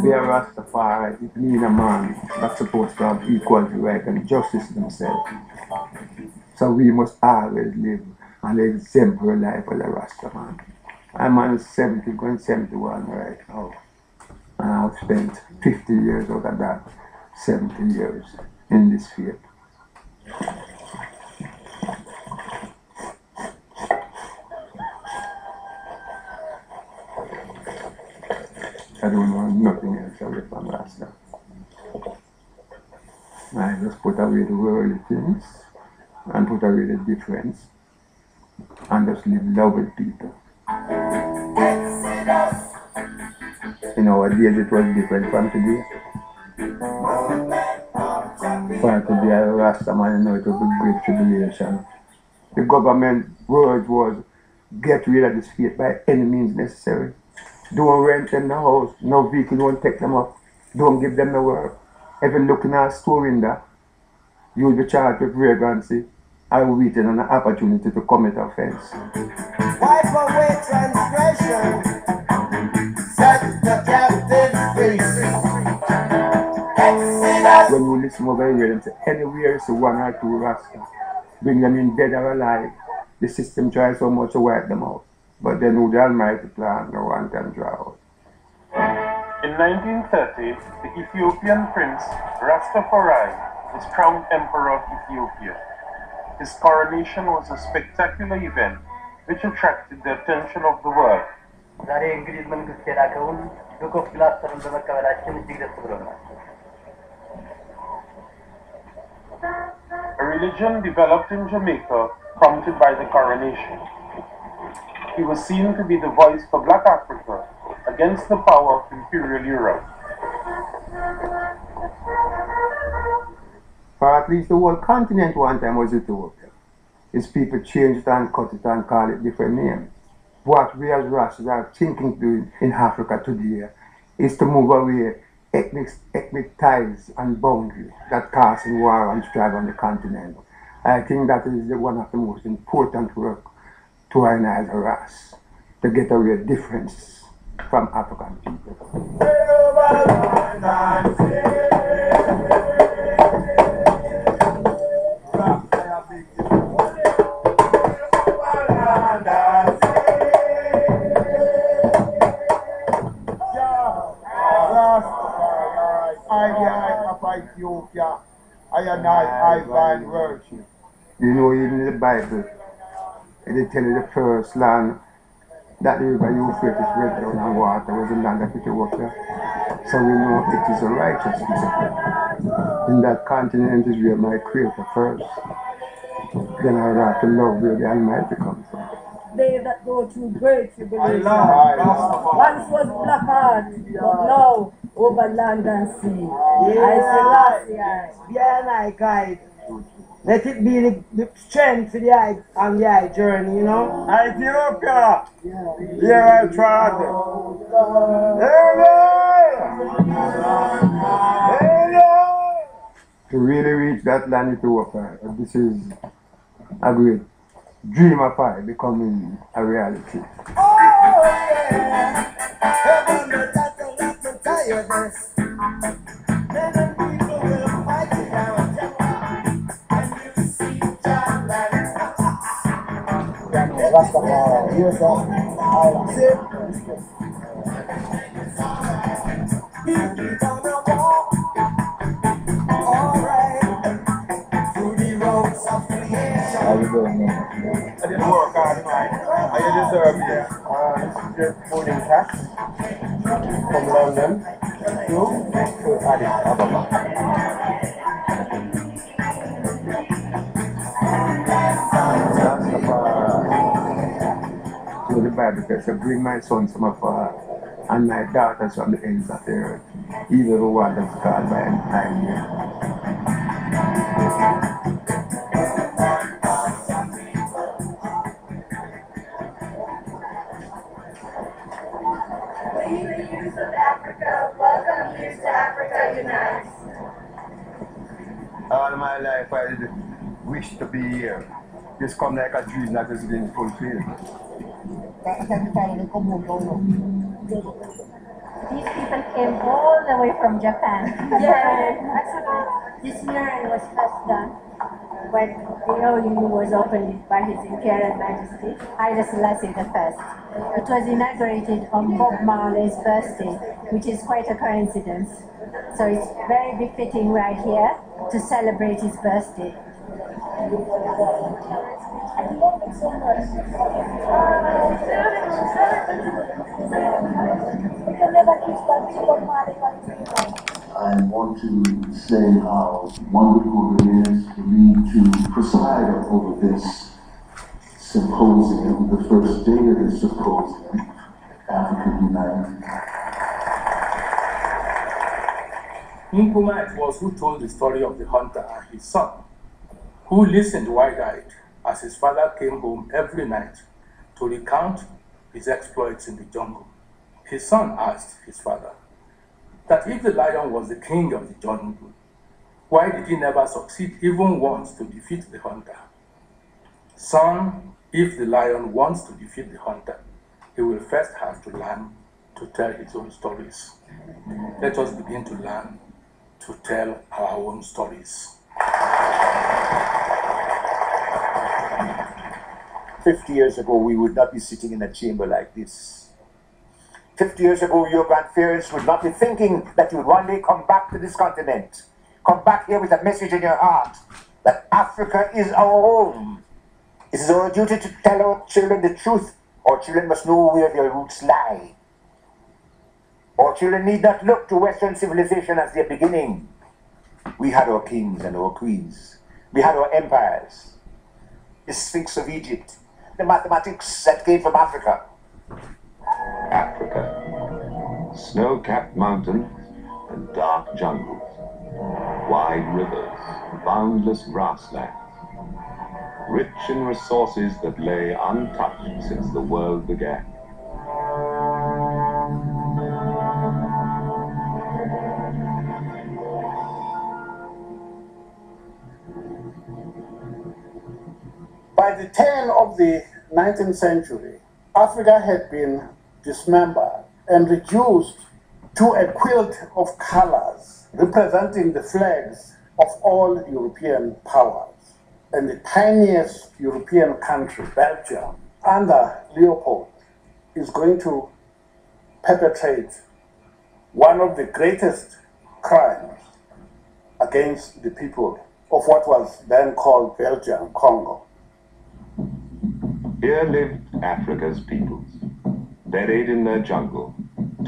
be a Rastafari, it means a man that's supposed to have equality right and justice himself. So we must always live an exemplary life as a Rastaman. I'm on 70, going 71 right now. And I've spent 50 years out of that 70 years in this field. I don't know nothing else away from Rasta. I just put away the worldly things and put away the difference and just live love with people. In our days it was different from today. For today, a Rasta man, you know, it was a great tribulation. The government word was get rid of this faith by any means necessary. Don't rent them the house, no vehicle, don't take them up, don't give them the work. If you look in our store window, you'll be charged with vagrancy and waiting on an opportunity to commit offense. Wipe away transgression, set the captives free. When you listen over here and say anywhere is one or two Rasta, bring them in dead or alive, the system tries so much to wipe them out. But then who the Almighty plan, no one can draw out. In 1930, the Ethiopian prince Rastafari was crowned Emperor of Ethiopia. His coronation was a spectacular event which attracted the attention of the world. A religion developed in Jamaica prompted by the coronation. He was seen to be the voice for Black Africa against the power of Imperial Europe. For at least the whole continent one time was Ethiopia. His people changed it and cut it and called it different names. What we as Rastas are thinking to do in Africa today is to move away ethnic ties and boundaries that causing war and strife on the continent. I think that is one of the most important work to organize a race, to get away differences from African people. Ethiopia, I find virtue. You know, even in the Bible, they tell you the first land that the river Euphrates went down and water was the land of Ethiopia. So we know it is a righteousness. In that continent is where my creator first. Then I have to love where the Almighty comes from. They that go through great tribulation. Once was black heart, but now over land and sea. I say last year. Yeah, my guide. Let it be the strength for the eye on the eye journey, you know? Ethiopia! Yeah, I tried it. To really reach that land Ethiopia, this is a great dream of I becoming a reality. Oh, yeah. Heaven, that don't let me tiredness. Men and people will fight it out. And you see John like Rastafari, here's up. We're gonna walk, alright, through the roads of creation. How you doing, man? I didn't work hard tonight. I deserve it. This is your boarding tax from London to Addis Ababa. So the Bible says, bring my sons from afar and my daughters from the ends of the earth, even the one that's called by any time here. We the youth of Africa, welcome you to Africa Unites. All my life I did wish to be here. This come like a dream that is being fulfilled. These people came all the way from Japan. Yeah. This mural was first done when the OU was opened by His Imperial Majesty Haile Selassie I. It was inaugurated on Bob Marley's birthday, which is quite a coincidence. So it's very befitting right here to celebrate his birthday. I love it so much. You can never teach that to your Marley. I want to say how wonderful it is for me to preside over this symposium, the first day of this symposium, Africa United. Nkrumah it was who told the story of the hunter and his son, who listened wide-eyed as his father came home every night to recount his exploits in the jungle. His son asked his father that if the lion was the king of the jungle, why did he never succeed even once to defeat the hunter? Son, if the lion wants to defeat the hunter, he will first have to learn to tell his own stories. Let us begin to learn to tell our own stories. 50 years ago, we would not be sitting in a chamber like this. 50 years ago, your grandparents would not be thinking that you would one day come back to this continent. Come back here with a message in your heart that Africa is our home. It is our duty to tell our children the truth. Our children must know where their roots lie. Our children need not look to Western civilization as their beginning. We had our kings and our queens. We had our empires. The Sphinx of Egypt. The mathematics that came from Africa. Africa. Snow-capped mountains and dark jungles. Wide rivers, boundless grasslands. Rich in resources that lay untouched since the world began. By the turn of the 19th century, Africa had been dismembered and reduced to a quilt of colors representing the flags of all European powers. And the tiniest European country, Belgium, under Leopold, is going to perpetrate one of the greatest crimes against the people of what was then called Belgium, Congo. Here lived Africa's peoples, buried in their jungle,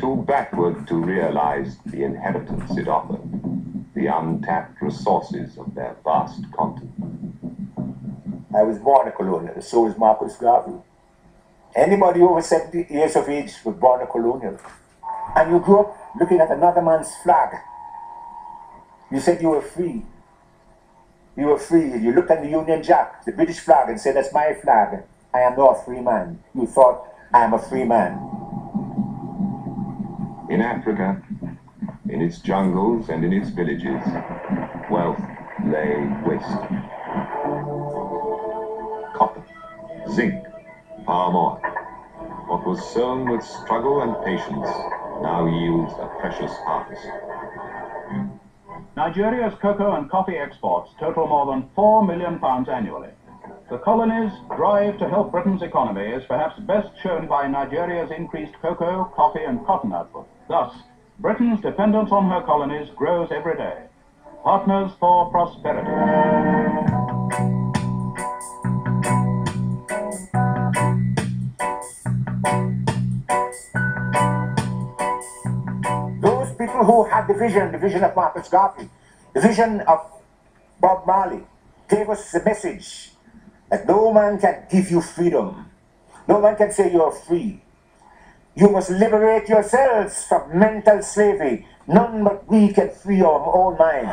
too backward to realize the inheritance it offered, the untapped resources of their vast continent. I was born a colonial, so was Marcus Garvey. Anybody over 70 years of age was born a colonial. And you grew up looking at another man's flag. You said you were free. You were free. You looked at the Union Jack, the British flag, and said, that's my flag. I am not a free man. You thought, I am a free man. In Africa, in its jungles and in its villages, wealth lay waste. Copper, zinc, palm oil. What was sown with struggle and patience now yields a precious harvest. Nigeria's cocoa and coffee exports total more than £4 million annually. The colonies' drive to help Britain's economy is perhaps best shown by Nigeria's increased cocoa, coffee and cotton output. Thus, Britain's dependence on her colonies grows every day. Partners for prosperity. Those people who had the vision of Marcus Garvey, the vision of Bob Marley, gave us the message that no man can give you freedom. No man can say you're free. You must liberate yourselves from mental slavery. None but we can free our own minds.